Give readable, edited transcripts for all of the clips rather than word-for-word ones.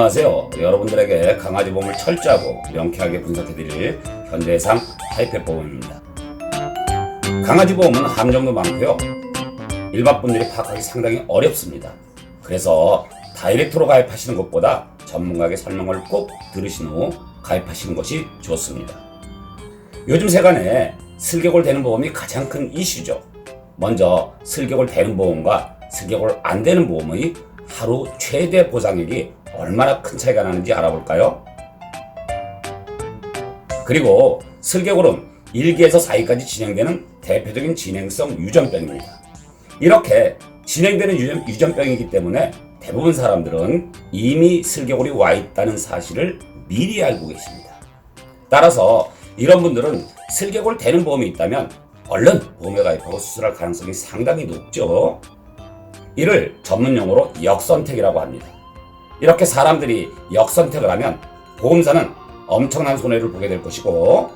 안녕하세요. 여러분들에게 강아지 보험을 철저하고 명쾌하게 분석해드릴 현대해상 하이펫보험입니다. 강아지 보험은 함정도 많고요. 일반 분들이 파악하기 상당히 어렵습니다. 그래서 다이렉트로 가입하시는 것보다 전문가의 설명을 꼭 들으신 후 가입하시는 것이 좋습니다. 요즘 세간에 슬개골 되는 보험이 가장 큰 이슈죠. 먼저 슬개골 되는 보험과 슬개골 안 되는 보험의 하루 최대 보상액이 얼마나 큰 차이가 나는지 알아볼까요? 그리고 슬개골은 1기에서 4기까지 진행되는 대표적인 진행성 유전병입니다. 이렇게 진행되는 유전병이기 때문에 대부분 사람들은 이미 슬개골이 와 있다는 사실을 미리 알고 계십니다. 따라서 이런 분들은 슬개골 되는 보험이 있다면 얼른 보험에 가입하고 수술할 가능성이 상당히 높죠. 이를 전문용어로 역선택이라고 합니다. 이렇게 사람들이 역선택을 하면 보험사는 엄청난 손해를 보게 될 것이고,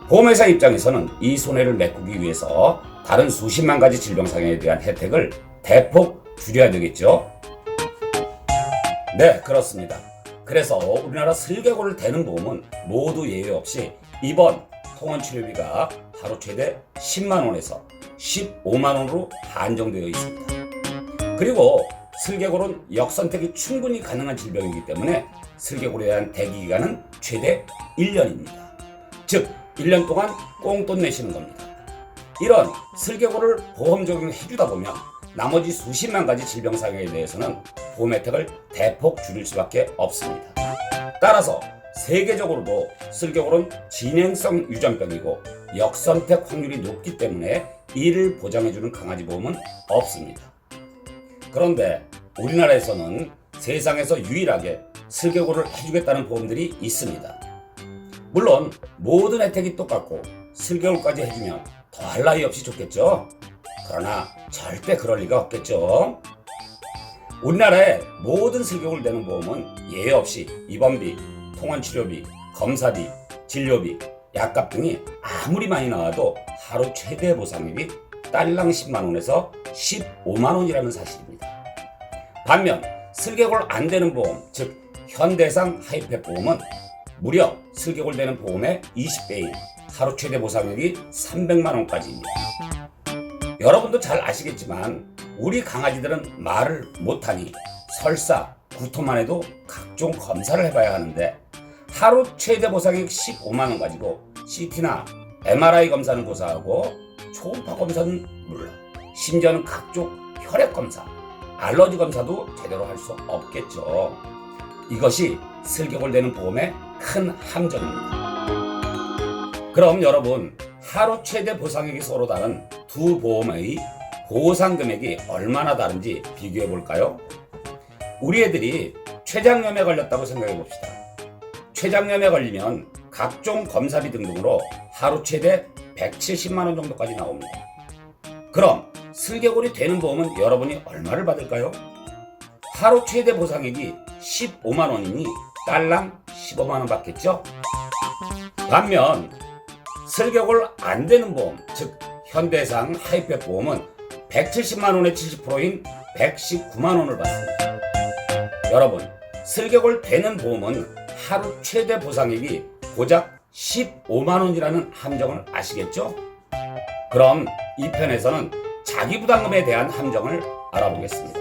보험회사 입장에서는 이 손해를 메꾸기 위해서 다른 수십만 가지 질병상해에 대한 혜택을 대폭 줄여야 되겠죠. 네, 그렇습니다. 그래서 우리나라 슬개골을 대는 보험은 모두 예외 없이 입원, 통원 치료비가 하루 최대 10만원에서 15만원으로 한정되어 있습니다. 그리고 슬개골은 역선택이 충분히 가능한 질병이기 때문에 슬개골에 대한 대기기간은 최대 1년입니다. 즉 1년 동안 꽁돈 내시는 겁니다. 이런 슬개골을 보험 적용해주다 보면 나머지 수십만 가지 질병상해에 대해서는 보험 혜택을 대폭 줄일 수밖에 없습니다. 따라서 세계적으로도 슬개골은 진행성 유전병이고 역선택 확률이 높기 때문에 이를 보장해주는 강아지 보험은 없습니다. 그런데 우리나라에서는 세상에서 유일하게 슬개골을 해주겠다는 보험들이 있습니다. 물론 모든 혜택이 똑같고 슬개골까지 해주면 더할 나위 없이 좋겠죠. 그러나 절대 그럴 리가 없겠죠. 우리나라의 모든 슬개골 되는 보험은 예외 없이 입원비, 통원치료비, 검사비, 진료비, 약값 등이 아무리 많이 나와도 하루 최대 보상액이 딸랑 10만원에서 15만원이라는 사실입니다. 반면 슬개골 안 되는 보험, 즉 현대해상 하이펫 보험은 무려 슬개골 되는 보험의 20배인 하루 최대 보상액이 300만원까지입니다. 여러분도 잘 아시겠지만 우리 강아지들은 말을 못하니 설사, 구토만 해도 각종 검사를 해봐야 하는데 하루 최대 보상액 15만원 가지고 CT나 MRI 검사는 고사하고 초음파 검사는 물론 심지어는 각종 혈액 검사, 알러지 검사도 제대로 할 수 없겠죠. 이것이 슬개골 되는 보험의 큰 함정입니다. 그럼 여러분, 하루 최대 보상액이 서로 다른 두 보험의 보상 금액이 얼마나 다른지 비교해 볼까요? 우리 애들이 췌장염에 걸렸다고 생각해 봅시다. 췌장염에 걸리면 각종 검사비 등등으로 하루 최대 170만원 정도까지 나옵니다. 그럼 슬개골이 되는 보험은 여러분이 얼마를 받을까요? 하루 최대 보상액이 15만원이니 딸랑 15만원 받겠죠? 반면 슬개골 안 되는 보험, 즉 현대해상 하이펫 보험은 170만원의 70%인 119만원을 받습니다. 여러분, 슬개골 되는 보험은 하루 최대 보상액이 고작 15만원이라는 함정을 아시겠죠? 그럼 이 편에서는 자기부담금에 대한 함정을 알아보겠습니다.